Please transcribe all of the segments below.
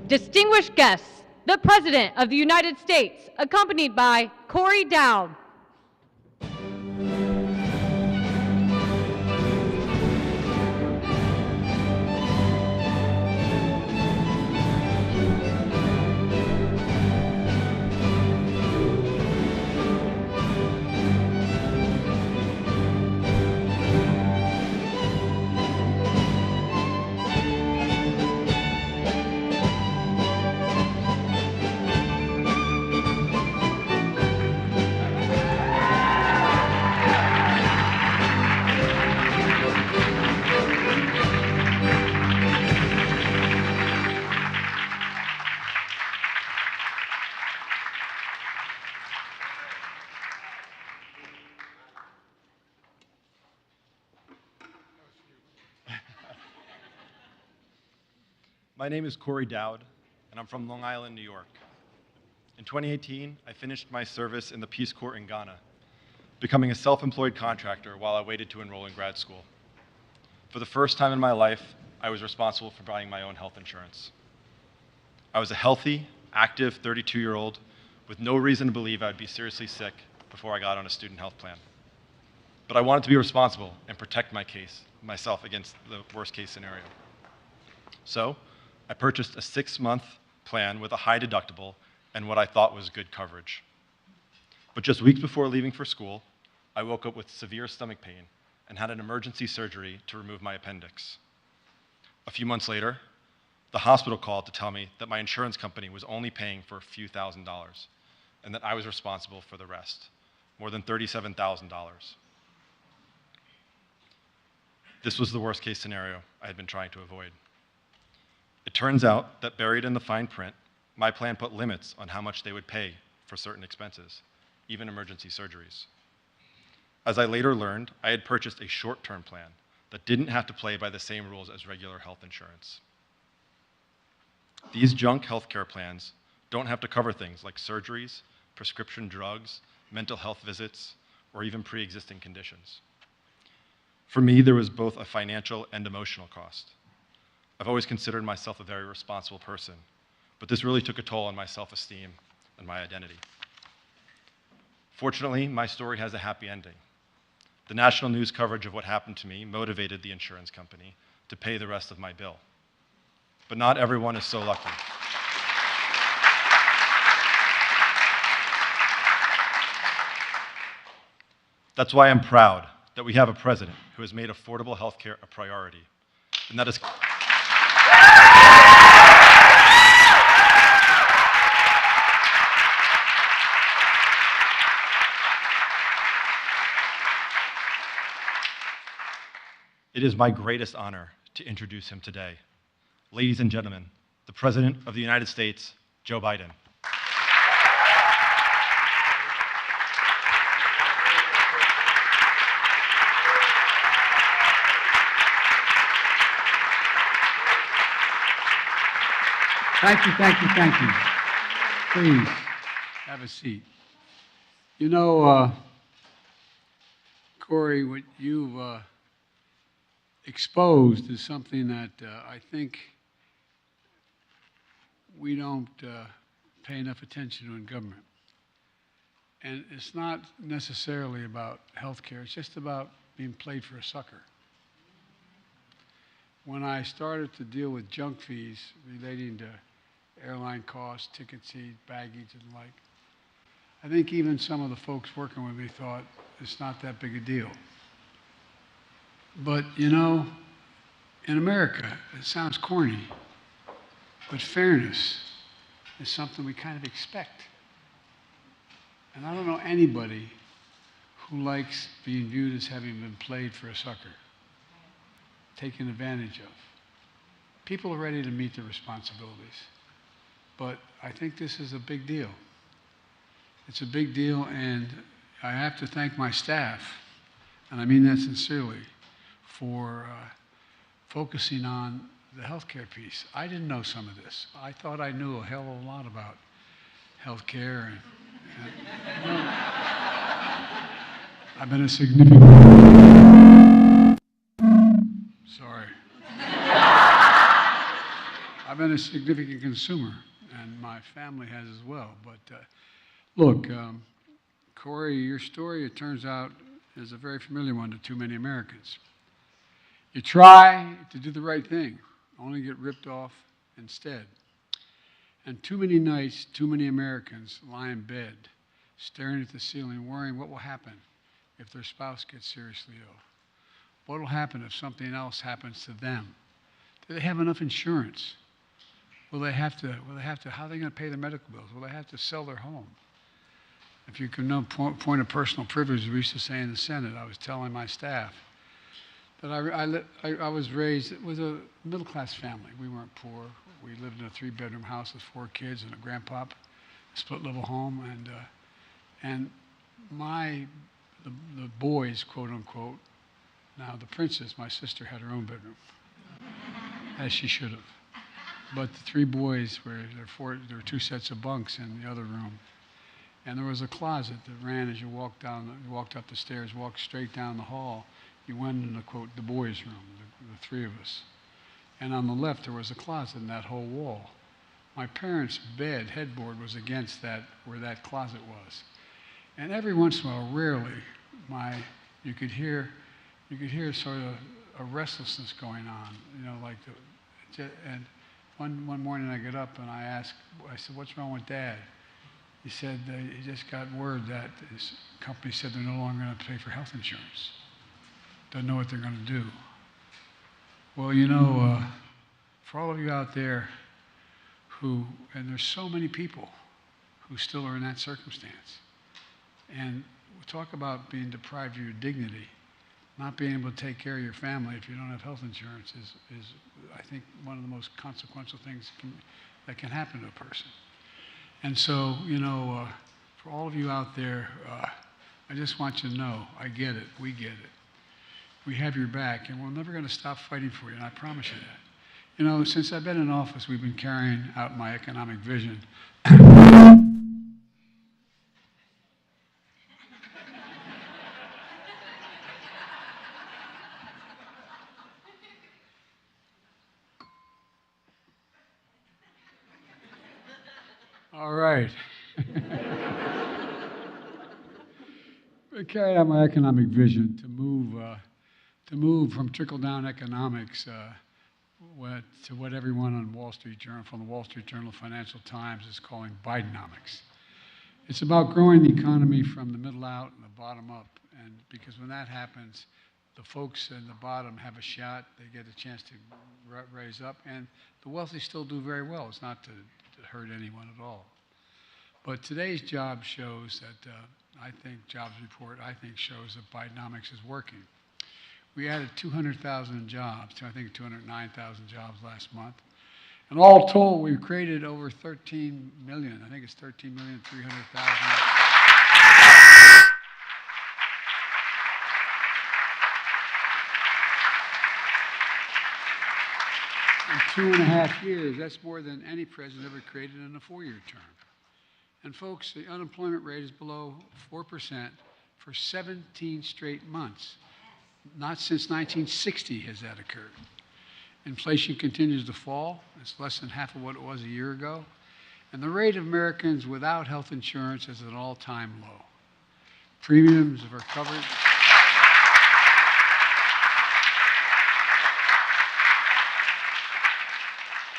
Distinguished guests, the President of the United States, accompanied by Corey Dowd. My name is Corey Dowd, and I'm from Long Island, New York. In 2018, I finished my service in the Peace Corps in Ghana, becoming a self-employed contractor while I waited to enroll in grad school. For the first time in my life, I was responsible for buying my own health insurance. I was a healthy, active 32-year-old with no reason to believe I would be seriously sick before I got on a student health plan. But I wanted to be responsible and protect myself against the worst-case scenario. So, I purchased a 6-month plan with a high deductible and what I thought was good coverage. But just weeks before leaving for school, I woke up with severe stomach pain and had an emergency surgery to remove my appendix. A few months later, the hospital called to tell me that my insurance company was only paying for a few $1,000s and that I was responsible for the rest, more than $37,000. This was the worst case scenario I had been trying to avoid. It turns out that buried in the fine print, my plan put limits on how much they would pay for certain expenses, even emergency surgeries. As I later learned, I had purchased a short-term plan that didn't have to play by the same rules as regular health insurance. These junk healthcare plans don't have to cover things like surgeries, prescription drugs, mental health visits, or even pre-existing conditions. For me, there was both a financial and emotional cost. I've always considered myself a very responsible person, but this really took a toll on my self-esteem and my identity. Fortunately, my story has a happy ending. The national news coverage of what happened to me motivated the insurance company to pay the rest of my bill. But not everyone is so lucky. That's why I'm proud that we have a president who has made affordable health care a priority, and that is It is my greatest honor to introduce him today. Ladies and gentlemen, the President of the United States, Joe Biden. Thank you, thank you, thank you. Please, have a seat. You know, Corey, what you've exposed is something that I think we don't pay enough attention to in government. And it's not necessarily about health care, it's just about being played for a sucker. When I started to deal with junk fees relating to airline costs, ticket seats, baggage, and the like, I think even some of the folks working with me thought it's not that big a deal. But, you know, in America, it sounds corny, but fairness is something we kind of expect. And I don't know anybody who likes being viewed as having been played for a sucker, taken advantage of. People are ready to meet their responsibilities. But I think this is a big deal. It's a big deal, and I have to thank my staff, and I mean that sincerely, for focusing on the healthcare piece. I didn't know some of this. I thought I knew a hell of a lot about healthcare, and you know, I've been a significant. Sorry. I've been a significant consumer, and my family has as well. But look, Corey, your story, it turns out, is a very familiar one to too many Americans. You try to do the right thing, only get ripped off instead. And too many nights, too many Americans lie in bed, staring at the ceiling, worrying what will happen if their spouse gets seriously ill. What will happen if something else happens to them? Do they have enough insurance? Will they have to, how are they going to pay their medical bills? Will they have to sell their home? If you can know point of personal privilege, we used to say in the Senate, I was telling my staff that I was raised with a middle-class family. We weren't poor. We lived in a 3-bedroom house with 4 kids and a grandpop, a split-level home, and the boys, quote unquote. Now the princess, my sister, had her own bedroom, as she should have. But the 3 boys there were 2 sets of bunks in the other room, and there was a closet that ran as you walked up the stairs, walked straight down the hall. You went into, quote, the boys' room, the 3 of us. And on the left, there was a closet in that whole wall. My parents' bed, headboard, was against where that closet was. And every once in a while, rarely, you could hear sort of a restlessness going on, and one morning I get up and I said, what's wrong with Dad? He said, he just got word that his company said they're no longer going to pay for health insurance. Don't know what they're going to do. Well, for all of you out there and there's so many people who still are in that circumstance, and we talk about being deprived of your dignity, not being able to take care of your family if you don't have health insurance is I think, one of the most consequential things that can happen to a person. And so, for all of you out there, I just want you to know, I get it, we get it. We have your back, and we're never going to stop fighting for you, and I promise you that. Since I've been in office, we've been carrying out my economic vision. All right. We carried out my economic vision to move from trickle-down economics to what everyone on Wall Street Journal, from the Wall Street Journal, Financial Times, is calling bidenomics. It's about growing the economy from the middle out and the bottom up, and because when that happens, the folks in the bottom have a shot. They get a chance to raise up, and the wealthy still do very well. It's not to hurt anyone at all. But today's job shows that, jobs report, shows that bidenomics is working. We added 200,000 jobs, I think 209,000 jobs last month. And all told, we've created over 13 million. I think it's 13,300,000. In 2.5 years, that's more than any president ever created in a 4-year term. And folks, the unemployment rate is below 4% for 17 straight months. Not since 1960 has that occurred. Inflation continues to fall. It's less than half of what it was a year ago. And the rate of Americans without health insurance is at an all-time low. Premiums are covered.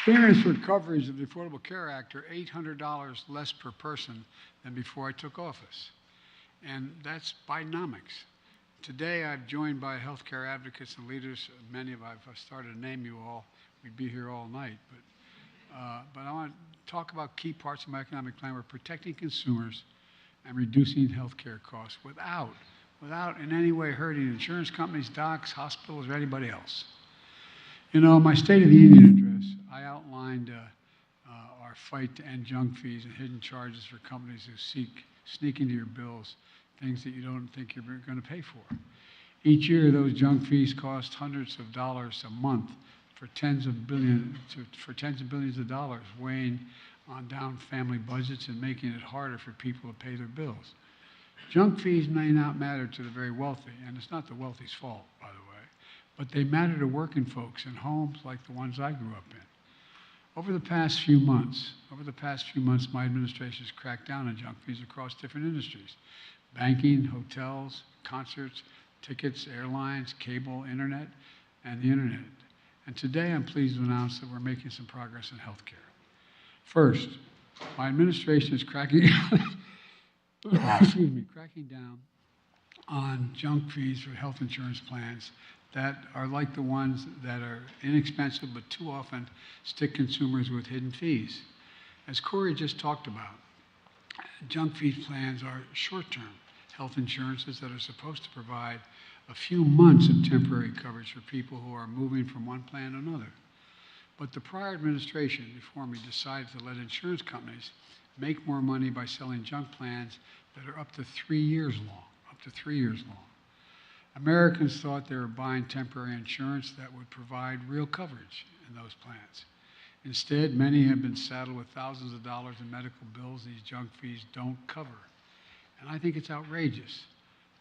Payments for coverage of the Affordable Care Act are $800 less per person than before I took office. And that's bidenomics. Today, I'm joined by healthcare advocates and leaders. Many of I've started to name you all. We'd be here all night. But I want to talk about key parts of my economic plan. We're protecting consumers and reducing healthcare costs without in any way hurting insurance companies, docs, hospitals, or anybody else. My State of the Union address, I outlined our fight to end junk fees and hidden charges for companies who sneak into your bills things that you don't think you're going to pay for. Each year, those junk fees cost hundreds of dollars a month for tens of billions of dollars, weighing on down family budgets and making it harder for people to pay their bills. Junk fees may not matter to the very wealthy, and it's not the wealthy's fault, by the way, but they matter to working folks in homes like the ones I grew up in. Over the past few months, my administration has cracked down on junk fees across different industries: banking, hotels, concerts, tickets, airlines, cable, internet, and the internet. And today I'm pleased to announce that we're making some progress in healthcare. First, my administration is cracking down on junk fees for health insurance plans that are like the ones that are inexpensive but too often stick consumers with hidden fees. As Corey just talked about, junk fee plans are short-term health insurances that are supposed to provide a few months of temporary coverage for people who are moving from one plan to another. But the prior administration before me decided to let insurance companies make more money by selling junk plans that are up to 3 years long. Americans thought they were buying temporary insurance that would provide real coverage in those plans. Instead, many have been saddled with thousands of dollars in medical bills these junk fees don't cover. And I think it's outrageous.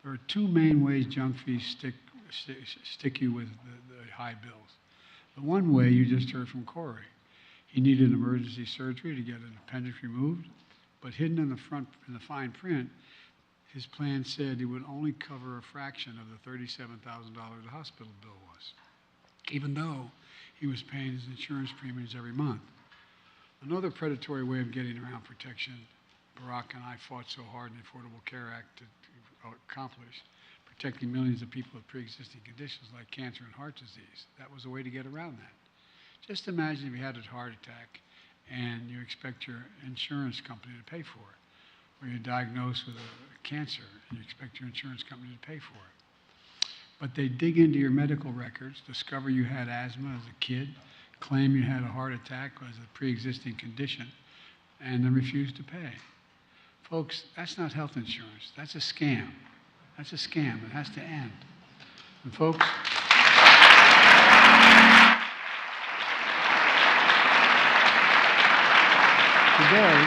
There are two main ways junk fees stick you with the high bills. The one way you just heard from Corey. He needed emergency surgery to get an appendix removed, but hidden in the fine print, his plan said it would only cover a fraction of the $37,000 the hospital bill was, even though he was paying his insurance premiums every month. Another predatory way of getting around protection Barack and I fought so hard in the Affordable Care Act to accomplish, protecting millions of people with pre-existing conditions like cancer and heart disease. That was a way to get around that. Just imagine if you had a heart attack and you expect your insurance company to pay for it, or you're diagnosed with a cancer and you expect your insurance company to pay for it. But they dig into your medical records, discover you had asthma as a kid, claim you had a heart attack as a pre-existing condition, and then refuse to pay. Folks, that's not health insurance. That's a scam. That's a scam. It has to end. And folks, today,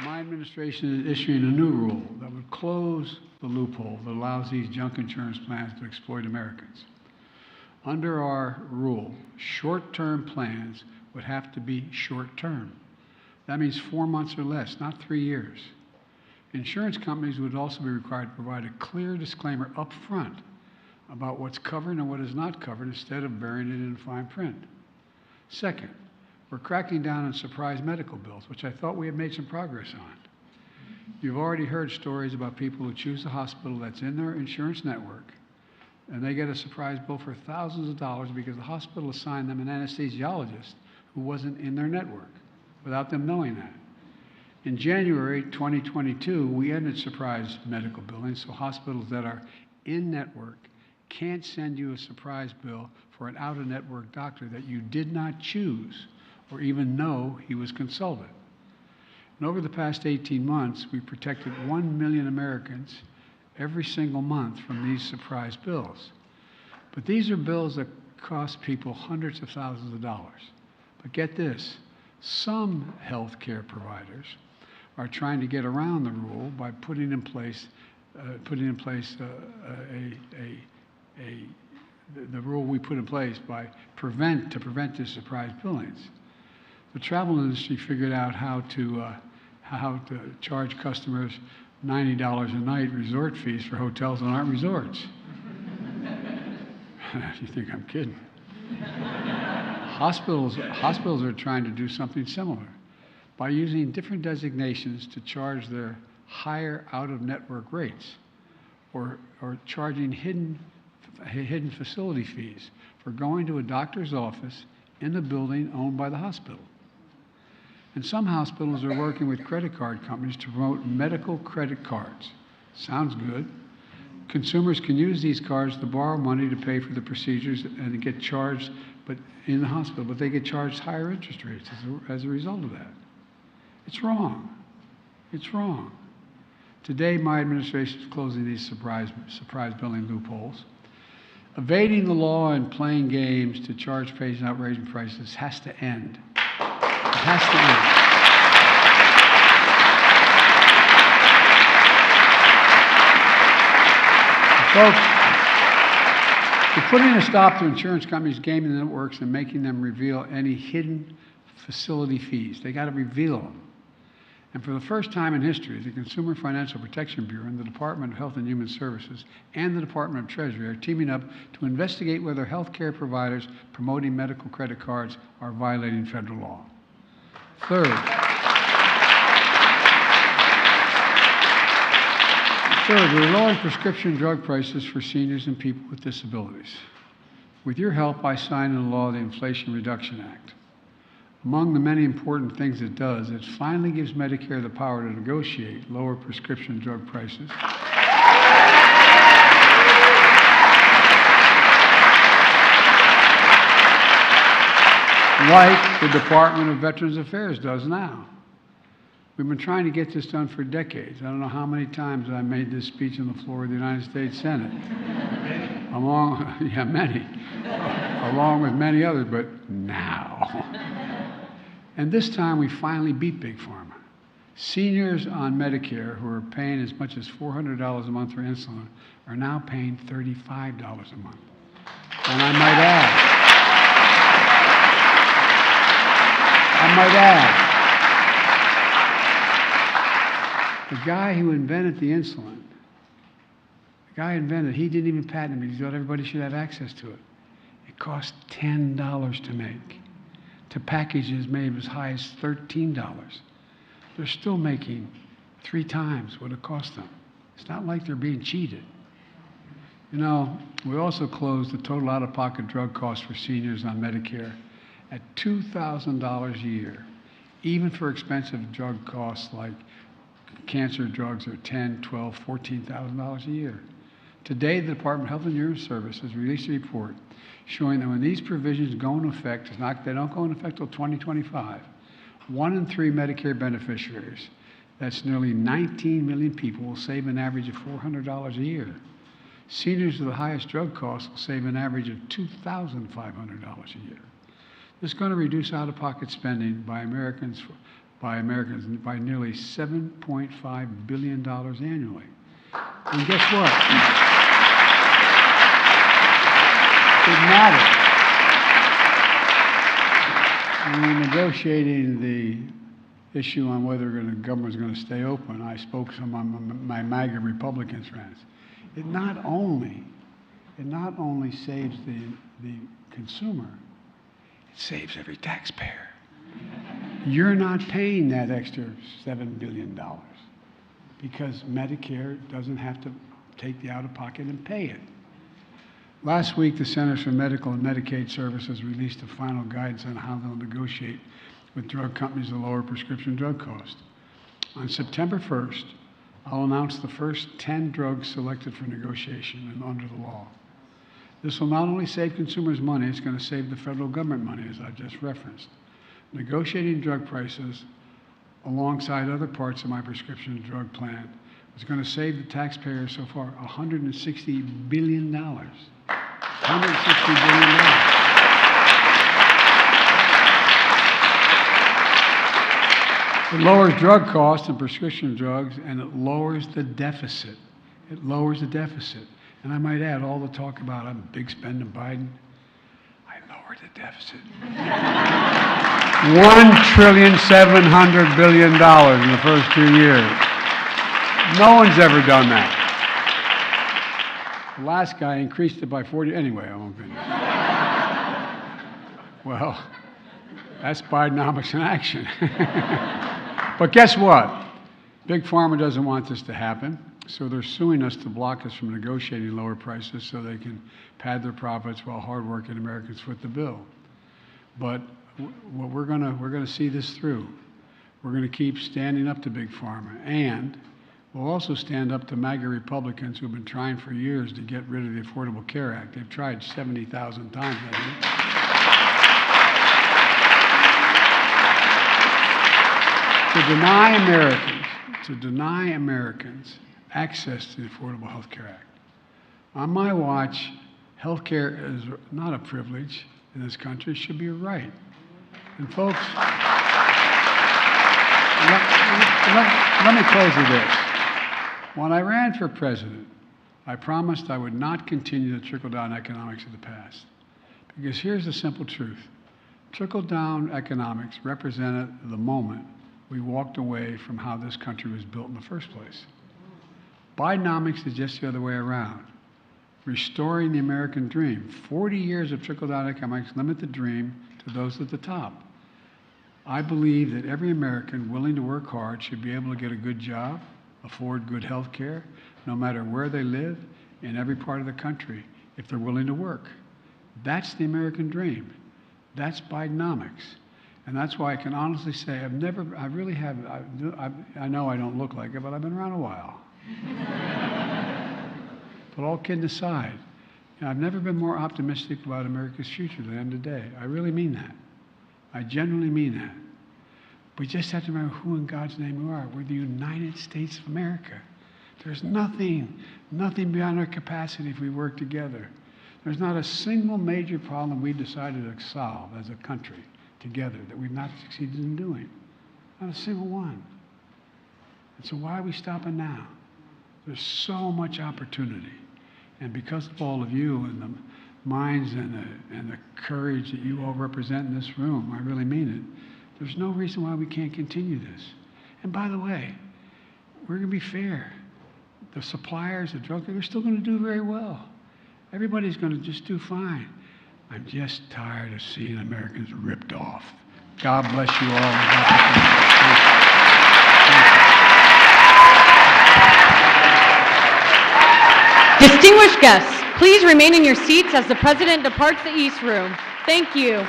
my administration is issuing a new rule that would close the loophole that allows these junk insurance plans to exploit Americans. Under our rule, short-term plans would have to be short-term. That means 4 months or less, not 3 years. Insurance companies would also be required to provide a clear disclaimer up front about what's covered and what is not covered instead of burying it in fine print. Second, we're cracking down on surprise medical bills, which I thought we had made some progress on. You've already heard stories about people who choose a hospital that's in their insurance network, and they get a surprise bill for thousands of dollars because the hospital assigned them an anesthesiologist who wasn't in their network, without them knowing that. In January 2022, we ended surprise medical billing, so hospitals that are in-network can't send you a surprise bill for an out-of-network doctor that you did not choose or even know he was consulted. And over the past 18 months, we protected 1 million Americans every single month from these surprise bills. But these are bills that cost people hundreds of thousands of dollars. But get this, some healthcare providers are trying to get around the rule by putting in place the rule we put in place to prevent this surprise billings. The travel industry figured out how to charge customers $90 a night resort fees for hotels that aren't resorts. You think I'm kidding? Hospitals are trying to do something similar by using different designations to charge their higher out-of-network rates, or charging hidden facility fees for going to a doctor's office in the building owned by the hospital. And some hospitals are working with credit card companies to promote medical credit cards. Sounds good. Consumers can use these cards to borrow money to pay for the procedures and get charged in the hospital, but they get charged higher interest rates as a result of that. It's wrong. It's wrong. Today, my administration is closing these surprise billing loopholes. Evading the law and playing games to charge patients outrageous prices has to end. It has to end. Folks, We're putting a stop to insurance companies gaming the networks and making them reveal any hidden facility fees. They got to reveal them. And for the first time in history, the Consumer Financial Protection Bureau and the Department of Health and Human Services and the Department of Treasury are teaming up to investigate whether healthcare providers promoting medical credit cards are violating federal law. Third, we're lowering prescription drug prices for seniors and people with disabilities. With your help, I signed into law the Inflation Reduction Act. Among the many important things it does, it finally gives Medicare the power to negotiate lower prescription drug prices. Like the Department of Veterans Affairs does now. We've been trying to get this done for decades. I don't know how many times I made this speech on the floor of the United States Senate. Many. Along with many others, but now. And this time we finally beat Big Pharma. Seniors on Medicare who are paying as much as $400 a month for insulin are now paying $35 a month. And I might add, the guy who invented the insulin, he didn't even patent it. He thought everybody should have access to it. It cost $10 to make. To packages made as high as $13. They're still making 3 times what it cost them. It's not like they're being cheated. You know, we also closed the total out-of-pocket drug costs for seniors on Medicare at $2,000 a year, even for expensive drug costs like cancer drugs are $10,000, $12,000, $14,000 a year. Today, the Department of Health and Human Services released a report showing that when these provisions go into effect, they don't go into effect until 2025, 1 in 3 Medicare beneficiaries, that's nearly 19 million people, will save an average of $400 a year. Seniors with the highest drug costs will save an average of $2,500 a year. This is going to reduce out-of-pocket spending by Americans by nearly $7.5 billion annually. And guess what? It matters. When we're negotiating the issue on whether the government's going to stay open, I spoke to some of my MAGA Republican friends. It not only saves the consumer, it saves every taxpayer. You're not paying that extra $7 billion because Medicare doesn't have to take the out-of-pocket and pay it. Last week, the Centers for Medical and Medicaid Services released a final guidance on how they'll negotiate with drug companies to lower prescription drug costs. On September 1st, I'll announce the first 10 drugs selected for negotiation and under the law. This will not only save consumers money, it's going to save the federal government money, as I just referenced. Negotiating drug prices alongside other parts of my prescription drug plan is going to save the taxpayers so far $160 billion. $160 billion. It lowers drug costs and prescription drugs, and it lowers the deficit. It lowers the deficit. And I might add, all the talk about I'm a big spending Biden, I lowered the deficit. $1.7 trillion in the first 2 years. No one's ever done that. The last guy increased it by 40. Anyway, I won't go into that. Well, that's bidenomics in action. But guess what? Big Pharma doesn't want this to happen, so they're suing us to block us from negotiating lower prices so they can pad their profits while hardworking Americans foot the bill. But we're gonna see this through. We're gonna keep standing up to Big Pharma, and we'll also stand up to MAGA Republicans who've been trying for years to get rid of the Affordable Care Act. They've tried 70,000 times, I think. To deny Americans access to the Affordable Health Care Act. On my watch, health care is not a privilege in this country, it should be a right. And folks, let me close with this. When I ran for president, I promised I would not continue the trickle-down economics of the past. Because here's the simple truth. Trickle-down economics represented the moment we walked away from how this country was built in the first place. Bidenomics is just the other way around. Restoring the American dream. 40 years of trickle-down economics limit the dream to those at the top. I believe that every American willing to work hard should be able to get a good job, afford good health care, no matter where they live, in every part of the country, if they're willing to work. That's the American dream. That's Bidenomics. And that's why I can honestly say I know I don't look like it, but I've been around a while. But all kidding aside, I've never been more optimistic about America's future than I am today. I really mean that. I genuinely mean that. We just have to remember who in God's name we are. We're the United States of America. There's nothing beyond our capacity if we work together. There's not a single major problem we decided to solve as a country together that we've not succeeded in doing. Not a single one. And so why are we stopping now? There's so much opportunity. And because of all of you and the minds and the courage that you all represent in this room, I really mean it, there's no reason why we can't continue this. And by the way, we're going to be fair. The suppliers, the drug dealers, they're still going to do very well. Everybody's going to just do fine. I'm just tired of seeing Americans ripped off. God bless you all. Distinguished guests, please remain in your seats as the President departs the East Room. Thank you.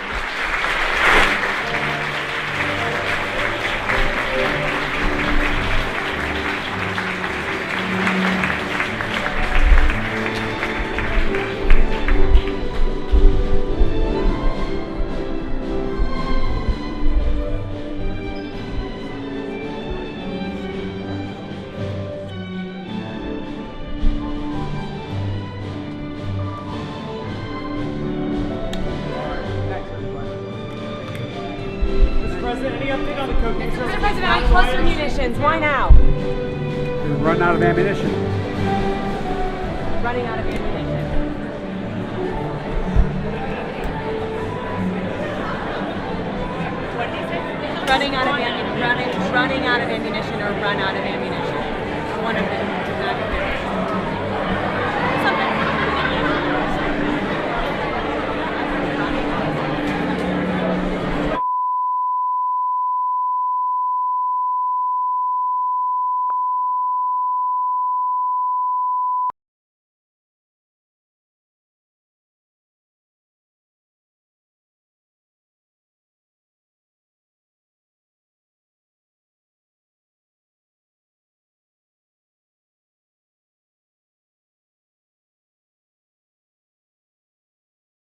Mr. President, cluster munitions. Why now? We're running out of ammunition. Running out of ammunition. Running out of ammunition or run out of ammunition. One of them.